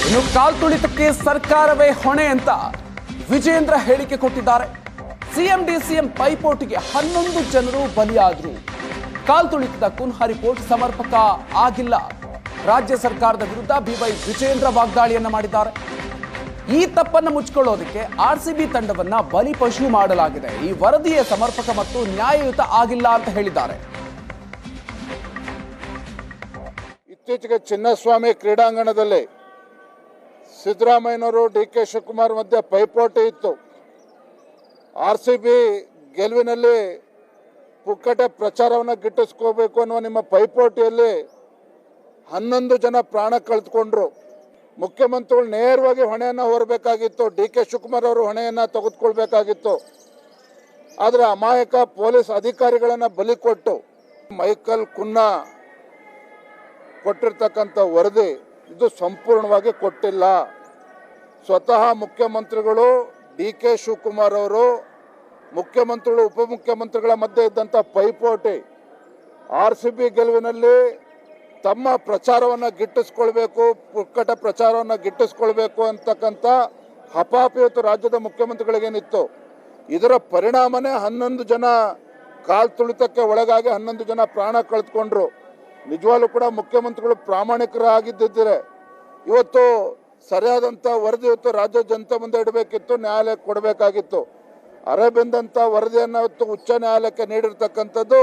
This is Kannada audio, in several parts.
ಇನ್ನು ಕಾಲ್ತುಳಿತಕ್ಕೆ ಸರ್ಕಾರವೇ ಹೊಣೆ ಅಂತ ವಿಜೇಂದ್ರ ಹೇಳಿಕೆ ಕೊಟ್ಟಿದ್ದಾರೆ. ಸಿಎಂ ಡಿಸಿಎಂ ಪೈಪೋಟಿಗೆ 11 ಜನರು ಬಲಿಯಾದ್ರು. ಕಾಲ್ತುಳಿತದ ಕುನ್ಹಾ ರಿಪೋರ್ಟ್ ಸಮರ್ಪಕ ಆಗಿಲ್ಲ. ರಾಜ್ಯ ಸರ್ಕಾರದ ವಿರುದ್ಧ ಬಿವೈ ವಿಜೇಂದ್ರ ವಾಗ್ದಾಳಿಯನ್ನ ಮಾಡಿದ್ದಾರೆ. ಈ ತಪ್ಪನ್ನು ಮುಚ್ಚಿಕೊಳ್ಳೋದಕ್ಕೆ ಆರ್ಸಿಬಿ ತಂಡವನ್ನ ಬಲಿಪಶು ಮಾಡಲಾಗಿದೆ. ಈ ವರದಿಯೇ ಸಮರ್ಪಕ ಮತ್ತು ನ್ಯಾಯಯುತ ಆಗಿಲ್ಲ ಅಂತ ಹೇಳಿದ್ದಾರೆ. ಇತ್ತೀಚೆಗೆ ಚಿನ್ನಸ್ವಾಮಿ ಕ್ರೀಡಾಂಗಣದಲ್ಲಿ ಸಿದ್ದರಾಮಯ್ಯನವರು ಡಿ.ಕೆ. ಶಿವಕುಮಾರ್ ಮಧ್ಯೆ ಪೈಪೋಟಿ ಇತ್ತು. ಆರ್ಸಿಬಿ ಗೆಲುವಿನಲ್ಲಿ ಪುಕ್ಕಟೆ ಪ್ರಚಾರವನ್ನು ಗಿಟ್ಟಿಸ್ಕೋಬೇಕು ಅನ್ನುವ ನಿಮ್ಮ ಪೈಪೋಟಿಯಲ್ಲಿ 11 ಜನ ಪ್ರಾಣ ಕಳೆದುಕೊಂಡ್ರು. ಮುಖ್ಯಮಂತ್ರಿಗಳು ನೇರವಾಗಿ ಹೊಣೆಯನ್ನು ಹೊರಬೇಕಾಗಿತ್ತು. ಡಿ.ಕೆ. ಶಿವಕುಮಾರ್ ಅವರು ಹೊಣೆಯನ್ನು ತೆಗೆದುಕೊಳ್ಬೇಕಾಗಿತ್ತು. ಆದರೆ ಅಮಾಯಕ ಪೊಲೀಸ್ ಅಧಿಕಾರಿಗಳನ್ನು ಬಲಿ ಕೊಟ್ಟು ಮೈಕಲ್ ಕುನ್ನಾ ಕೊಟ್ಟಿರ್ತಕ್ಕಂಥ ವರದಿ ಇದು ಸಂಪೂರ್ಣವಾಗಿ ಕೊಟ್ಟಿಲ್ಲ. ಸ್ವತಃ ಮುಖ್ಯಮಂತ್ರಿಗಳು ಡಿ.ಕೆ. ಶಿವಕುಮಾರ್ ಅವರು ಮುಖ್ಯಮಂತ್ರಿಗಳು ಉಪಮುಖ್ಯಮಂತ್ರಿಗಳ ಮಧ್ಯೆ ಇದ್ದಂಥ ಪೈಪೋಟಿ ಆರ್ಸಿಬಿ ಗೆಲುವಿನಲ್ಲಿ ತಮ್ಮ ಪ್ರಚಾರವನ್ನು ಗಿಟ್ಟಿಸ್ಕೊಳ್ಬೇಕು, ಪುಕ್ಕಟ ಪ್ರಚಾರವನ್ನು ಗಿಟ್ಟಿಸ್ಕೊಳ್ಬೇಕು ಅಂತಕ್ಕಂಥ ಹಪಾಪಿಯತ್ತು ರಾಜ್ಯದ ಮುಖ್ಯಮಂತ್ರಿಗಳಿಗೇನಿತ್ತು. ಇದರ ಪರಿಣಾಮನೇ 11 ಜನ ಕಾಲ್ತುಳಿತಕ್ಕೆ ಒಳಗಾಗಿ 11 ಜನ ಪ್ರಾಣ ಕಳೆದುಕೊಂಡ್ರು. ನಿಜವಾಗ್ಲೂ ಕೂಡ ಮುಖ್ಯಮಂತ್ರಿಗಳು ಪ್ರಾಮಾಣಿಕರಾಗಿದ್ದಿದ್ದರೆ ಇವತ್ತು ಸರಿಯಾದಂಥ ವರದಿ ಇವತ್ತು ರಾಜ್ಯ ಜನತೆ ಮುಂದೆ ಇಡಬೇಕಿತ್ತು, ನ್ಯಾಯಾಲಯಕ್ಕೆ ಕೊಡಬೇಕಾಗಿತ್ತು. ಅರೆಬೆಂದಂಥ ವರದಿಯನ್ನು ಇವತ್ತು ಉಚ್ಚ ನ್ಯಾಯಾಲಯಕ್ಕೆ ನೀಡಿರ್ತಕ್ಕಂಥದ್ದು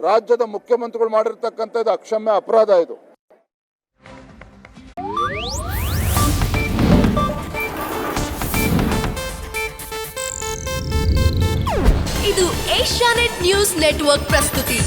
ರಾಜ್ಯದ ಮುಖ್ಯಮಂತ್ರಿಗಳು ಮಾಡಿರ್ತಕ್ಕಂಥದ್ದು ಅಕ್ಷಮ್ಯ ಅಪರಾಧ. ಇದು ಏಷ್ಯಾನೆಟ್ ನ್ಯೂಸ್ ನೆಟ್ವರ್ಕ್ ಪ್ರಸ್ತುತಿ.